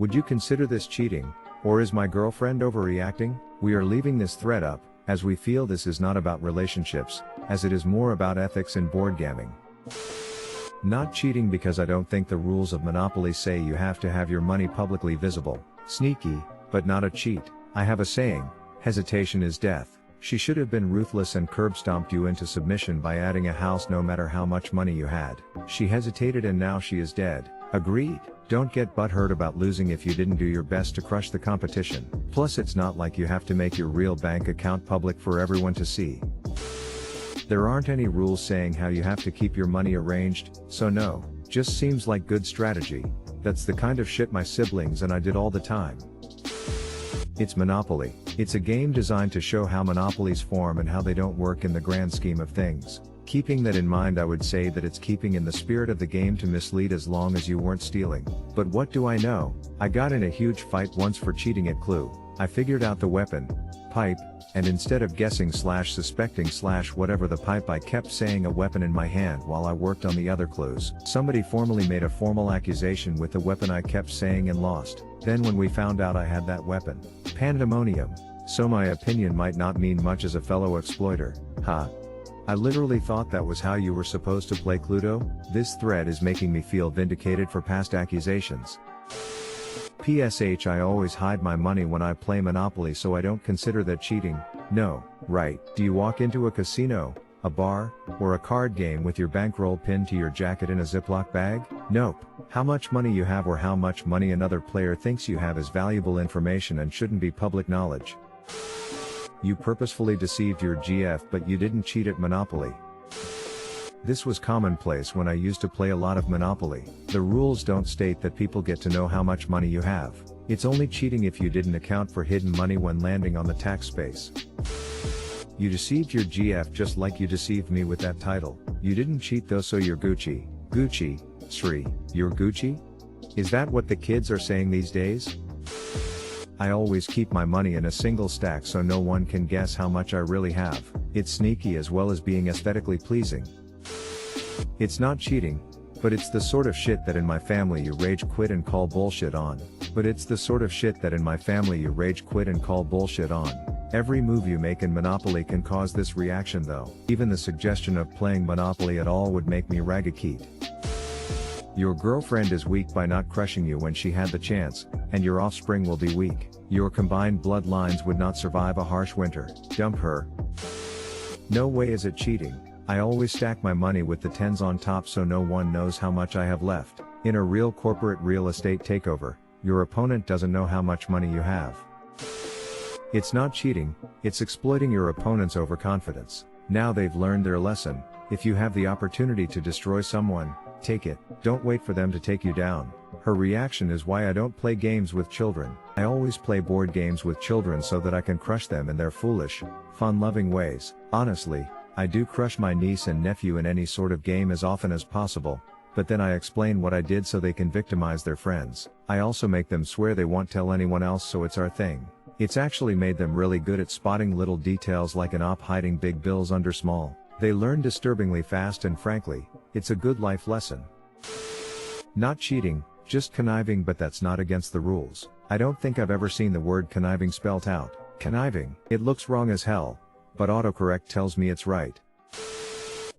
Would you consider this cheating? Or is my girlfriend overreacting? We are leaving this thread up, as we feel this is not about relationships, as it is more about ethics and board gaming. Not cheating because I don't think the rules of Monopoly say you have to have your money publicly visible. Sneaky, but not a cheat. I have a saying, hesitation is death. She should have been ruthless and curb-stomped you into submission by adding a house no matter how much money you had. She hesitated and now she is dead. Agreed. Don't get butthurt about losing if you didn't do your best to crush the competition. Plus it's not like you have to make your real bank account public for everyone to see. There aren't any rules saying how you have to keep your money arranged, so no, just seems like good strategy. That's the kind of shit my siblings and I did all the time. It's Monopoly. It's a game designed to show how monopolies form and how they don't work in the grand scheme of things. Keeping that in mind, I would say that it's keeping in the spirit of the game to mislead as long as you weren't stealing. But what do I know? I got in a huge fight once for cheating at Clue. I figured out the weapon, pipe, and instead of guessing / suspecting / whatever the pipe, I kept saying a weapon in my hand while I worked on the other clues. Somebody formally made a formal accusation with the weapon I kept saying and lost. Then when we found out I had that weapon, pandemonium. So my opinion might not mean much as a fellow exploiter, huh? I literally thought that was how you were supposed to play Cluedo? This thread is making me feel vindicated for past accusations. PSH, I always hide my money when I play Monopoly, so I don't consider that cheating. No, right? Do you walk into a casino, a bar, or a card game with your bankroll pinned to your jacket in a Ziploc bag? Nope. How much money you have or how much money another player thinks you have is valuable information and shouldn't be public knowledge. You purposefully deceived your GF, but you didn't cheat at Monopoly. This was commonplace when I used to play a lot of Monopoly. The rules don't state that people get to know how much money you have. It's only cheating if you didn't account for hidden money when landing on the tax space. You deceived your GF just like you deceived me with that title. You didn't cheat though, so you're Gucci. Gucci, Sri, you're Gucci? Is that what the kids are saying these days? I always keep my money in a single stack so no one can guess how much I really have. It's sneaky as well as being aesthetically pleasing. It's not cheating, but it's the sort of shit that in my family you rage quit and call bullshit on. Every move you make in Monopoly can cause this reaction though. Even the suggestion of playing Monopoly at all would make me ragakeet. Your girlfriend is weak by not crushing you when she had the chance, and your offspring will be weak. Your combined bloodlines would not survive a harsh winter. Dump her. No way is it cheating. I always stack my money with the tens on top so no one knows how much I have left. In a real corporate real estate takeover, your opponent doesn't know how much money you have. It's not cheating, it's exploiting your opponent's overconfidence. Now they've learned their lesson. If you have the opportunity to destroy someone, take it. Don't wait for them to take you down. Her reaction is why I don't play games with children. I always play board games with children so that I can crush them in their foolish, fun-loving ways. Honestly, I do crush my niece and nephew in any sort of game as often as possible, but then I explain what I did so they can victimize their friends. I also make them swear they won't tell anyone else, so it's our thing. It's actually made them really good at spotting little details like an op hiding big bills under small. They learn disturbingly fast, and frankly, it's a good life lesson. Not cheating, just conniving, but that's not against the rules. I don't think I've ever seen the word conniving spelt out. Conniving. It looks wrong as hell, but autocorrect tells me it's right.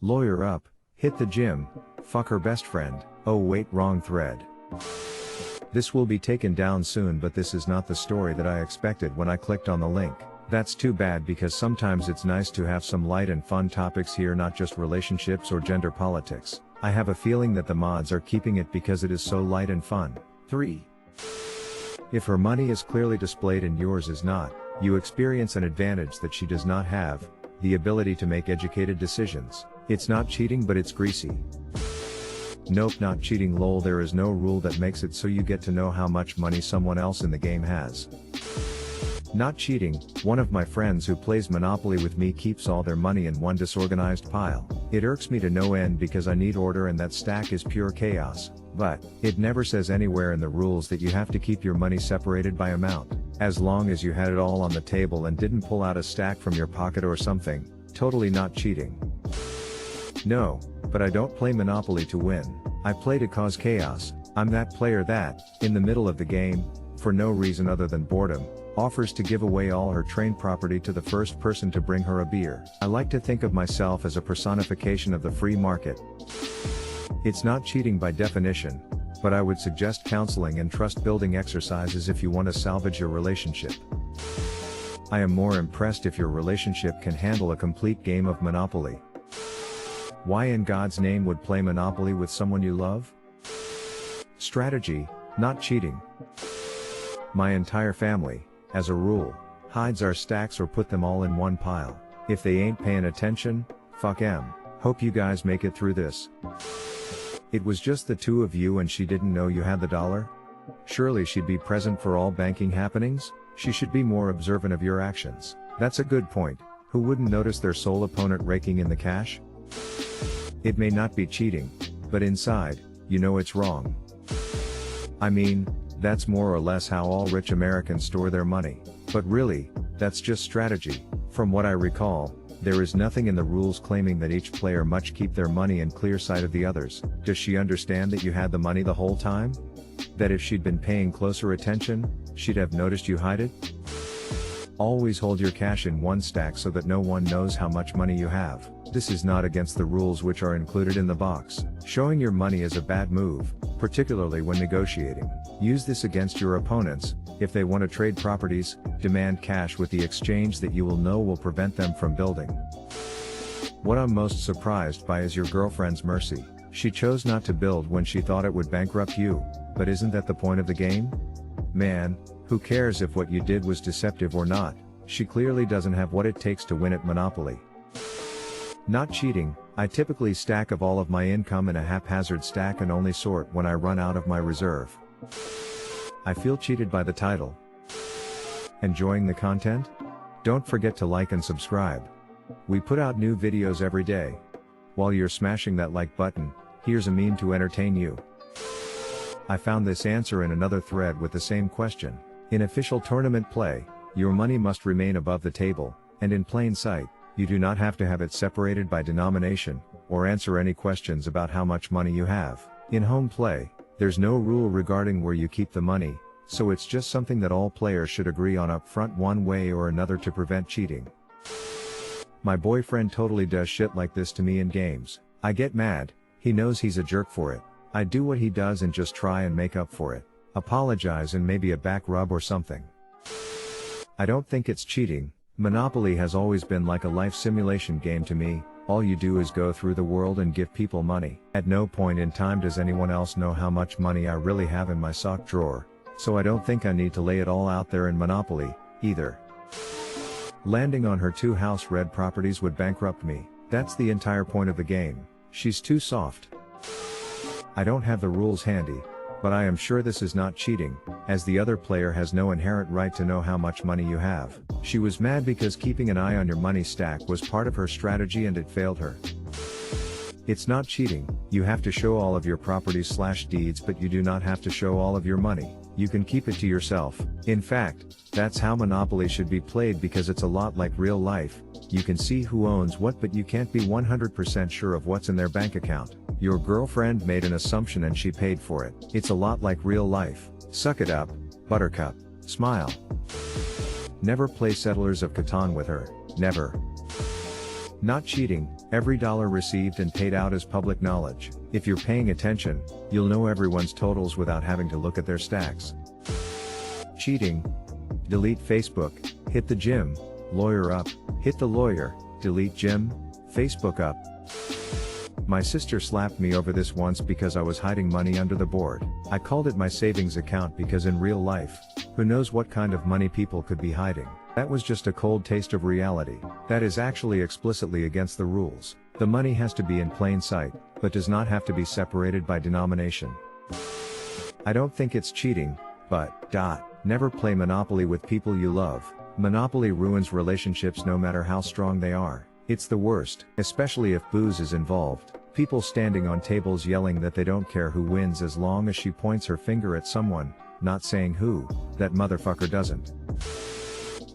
Lawyer up, hit the gym, fuck her best friend. Oh wait, wrong thread. This will be taken down soon, but this is not the story that I expected when I clicked on the link. That's too bad, because sometimes it's nice to have some light and fun topics here, not just relationships or gender politics. I have a feeling that the mods are keeping it because it is so light and fun. 3. If her money is clearly displayed and yours is not, you experience an advantage that she does not have, the ability to make educated decisions. It's not cheating, but it's greasy. Nope, not cheating lol. There is no rule that makes it so you get to know how much money someone else in the game has. Not cheating, one of my friends who plays Monopoly with me keeps all their money in one disorganized pile. It irks me to no end because I need order and that stack is pure chaos. But, it never says anywhere in the rules that you have to keep your money separated by amount. As long as you had it all on the table and didn't pull out a stack from your pocket or something, totally not cheating. No, but I don't play Monopoly to win. I play to cause chaos. I'm that player that, in the middle of the game, for no reason other than boredom, offers to give away all her trained property to the first person to bring her a beer. I like to think of myself as a personification of the free market. It's not cheating by definition, but I would suggest counseling and trust building exercises if you want to salvage your relationship. I am more impressed if your relationship can handle a complete game of Monopoly. Why in God's name would play Monopoly with someone you love? Strategy, not cheating. My entire family, as a rule, hides our stacks or put them all in one pile. If they ain't paying attention, fuck 'em. Hope you guys make it through this. It was just the two of you and she didn't know you had the dollar? Surely she'd be present for all banking happenings? She should be more observant of your actions. That's a good point. Who wouldn't notice their sole opponent raking in the cash? It may not be cheating, but inside, you know it's wrong. I mean, that's more or less how all rich Americans store their money. But really, that's just strategy. From what I recall, there is nothing in the rules claiming that each player must keep their money in clear sight of the others. Does she understand that you had the money the whole time? That if she'd been paying closer attention, she'd have noticed you hide it? Always hold your cash in one stack so that no one knows how much money you have. This is not against the rules which are included in the box. Showing your money is a bad move, particularly when negotiating. Use this against your opponents. If they want to trade properties, demand cash with the exchange that you will know will prevent them from building. What I'm most surprised by is your girlfriend's mercy. She chose not to build when she thought it would bankrupt you, but isn't that the point of the game? Man, who cares if what you did was deceptive or not? She clearly doesn't have what it takes to win at Monopoly. Not cheating, I typically stack of all of my income in a haphazard stack and only sort when I run out of my reserve. I feel cheated by the title. Enjoying the content? Don't forget to like and subscribe. We put out new videos every day. While you're smashing that like button, here's a meme to entertain you. I found this answer in another thread with the same question. In official tournament play, your money must remain above the table, and in plain sight. You do not have to have it separated by denomination, or answer any questions about how much money you have. In home play, there's no rule regarding where you keep the money, so it's just something that all players should agree on up front one way or another to prevent cheating. My boyfriend totally does shit like this to me in games. I get mad, he knows he's a jerk for it. I do what he does and just try and make up for it. Apologize and maybe a back rub or something. I don't think it's cheating. Monopoly has always been like a life simulation game to me. All you do is go through the world and give people money. At no point in time does anyone else know how much money I really have in my sock drawer, so I don't think I need to lay it all out there in Monopoly, either. Landing on her two house red properties would bankrupt me. That's the entire point of the game. She's too soft. I don't have the rules handy, but I am sure this is not cheating, as the other player has no inherent right to know how much money you have. She was mad because keeping an eye on your money stack was part of her strategy and it failed her. It's not cheating. You have to show all of your properties/deeds, but you do not have to show all of your money. You can keep it to yourself. In fact, that's how Monopoly should be played because it's a lot like real life. You can see who owns what, but you can't be 100% sure of what's in their bank account. Your girlfriend made an assumption and she paid for it. It's a lot like real life. Suck it up, Buttercup. Smile. Never play Settlers of Catan with her. Never. Not cheating. Every dollar received and paid out is public knowledge. If you're paying attention, you'll know everyone's totals without having to look at their stacks. Cheating. Delete Facebook. Hit the gym. Lawyer up. Hit the lawyer. Delete gym. Facebook up. My sister slapped me over this once because I was hiding money under the board. I called it my savings account because in real life, who knows what kind of money people could be hiding. That was just a cold taste of reality. That is actually explicitly against the rules. The money has to be in plain sight, but does not have to be separated by denomination. I don't think it's cheating, but, never play Monopoly with people you love. Monopoly ruins relationships no matter how strong they are. It's the worst, especially if booze is involved. People standing on tables yelling that they don't care who wins as long as she points her finger at someone, not saying who. That motherfucker doesn't.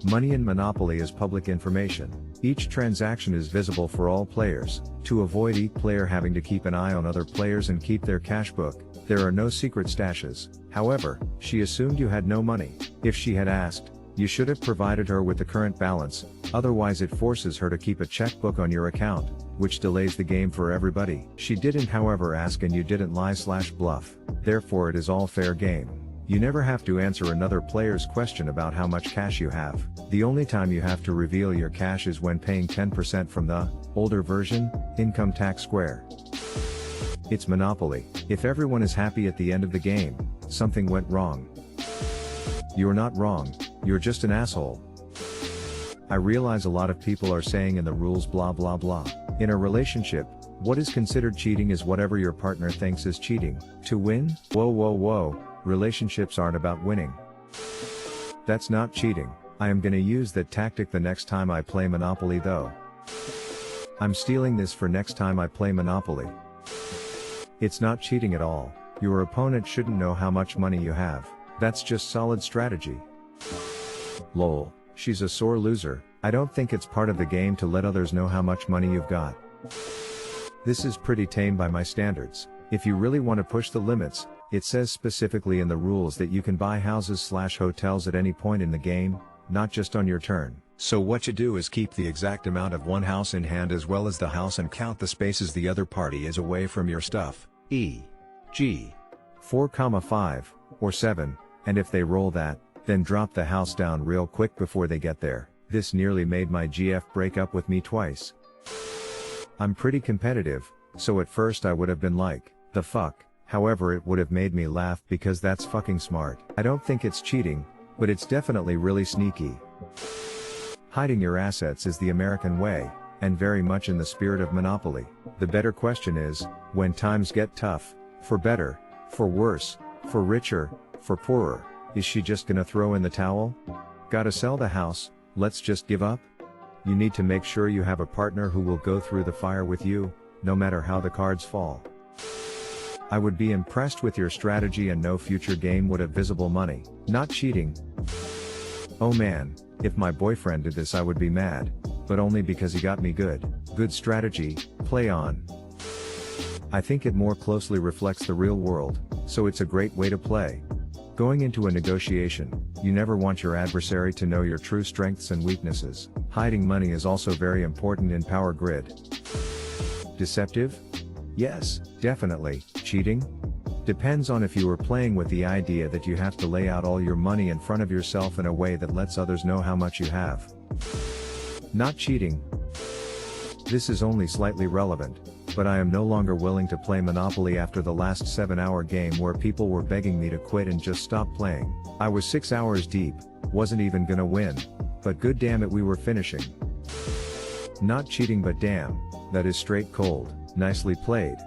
Money in Monopoly is public information. Each transaction is visible for all players. To avoid each player having to keep an eye on other players and keep their cash book, there are no secret stashes. However, she assumed you had no money. If she had asked, you should have provided her with the current balance, otherwise it forces her to keep a checkbook on your account, which delays the game for everybody. She didn't however ask and you didn't lie/bluff. Therefore it is all fair game. You never have to answer another player's question about how much cash you have. The only time you have to reveal your cash is when paying 10% from the older version income tax square. It's Monopoly. If everyone is happy at the end of the game, something went wrong. You're not wrong, you're just an asshole. I realize a lot of people are saying in the rules blah blah blah. In a relationship, what is considered cheating is whatever your partner thinks is cheating. To win? Whoa. Relationships aren't about winning. That's not cheating. I am gonna use that tactic the next time I play Monopoly though. I'm stealing this for next time I play Monopoly. It's not cheating at all. Your opponent shouldn't know how much money you have. That's just solid strategy. Lol, she's a sore loser. I don't think it's part of the game to let others know how much money you've got. This is pretty tame by my standards. If you really want to push the limits, it says specifically in the rules that you can buy houses/hotels at any point in the game, not just on your turn. So what you do is keep the exact amount of one house in hand as well as the house and count the spaces the other party is away from your stuff, e.g. 4, 5, or 7, and if they roll that, then drop the house down real quick before they get there. This nearly made my GF break up with me twice. I'm pretty competitive, so at first I would have been like, the fuck? However it would have made me laugh because that's fucking smart. I don't think it's cheating, but it's definitely really sneaky. Hiding your assets is the American way, and very much in the spirit of Monopoly. The better question is, when times get tough, for better, for worse, for richer, for poorer, is she just gonna throw in the towel? Gotta sell the house, let's just give up? You need to make sure you have a partner who will go through the fire with you, no matter how the cards fall. I would be impressed with your strategy and no future game would have visible money. Not cheating. Oh man, if my boyfriend did this I would be mad, but only because he got me good. Good strategy, play on. I think it more closely reflects the real world, so it's a great way to play. Going into a negotiation, you never want your adversary to know your true strengths and weaknesses. Hiding money is also very important in Power Grid. Deceptive? Yes, definitely. Cheating? Depends on if you are playing with the idea that you have to lay out all your money in front of yourself in a way that lets others know how much you have. Not cheating. This is only slightly relevant, but I am no longer willing to play Monopoly after the last 7-hour game where people were begging me to quit and just stop playing. I was 6 hours deep, wasn't even gonna win, but good damn it we were finishing. Not cheating but damn, that is straight cold. Nicely played.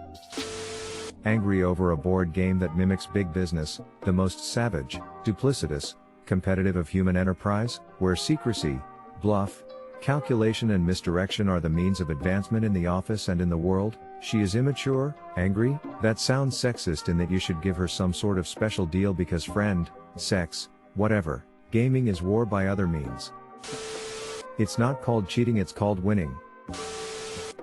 Angry over a board game that mimics big business, the most savage, duplicitous, competitive of human enterprise, where secrecy, bluff, calculation and misdirection are the means of advancement in the office and in the world. She is immature, angry? That sounds sexist in that you should give her some sort of special deal because friend, sex, whatever, gaming is war by other means. It's not called cheating, it's called winning.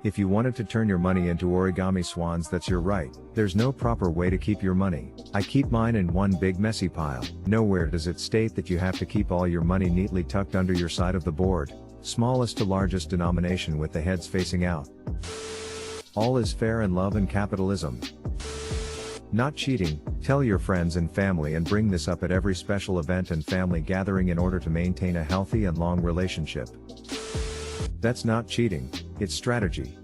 If you wanted to turn your money into origami swans, that's your right. There's no proper way to keep your money. I keep mine in one big messy pile. Nowhere does it state that you have to keep all your money neatly tucked under your side of the board, smallest to largest denomination with the heads facing out. All is fair in love and capitalism. Not cheating. Tell your friends and family and bring this up at every special event and family gathering in order to maintain a healthy and long relationship. That's not cheating, it's strategy.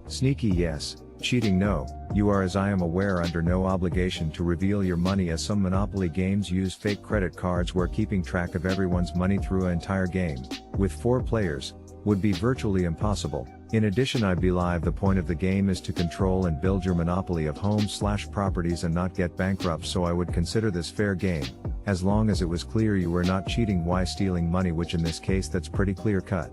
Sneaky yes, cheating no. You are, as I am aware, under no obligation to reveal your money, as some Monopoly games use fake credit cards where keeping track of everyone's money through an entire game, with 4 players, would be virtually impossible. In addition, I believe the point of the game is to control and build your monopoly of homes/properties and not get bankrupt, so I would consider this fair game, as long as it was clear you were not cheating while stealing money, which in this case that's pretty clear cut.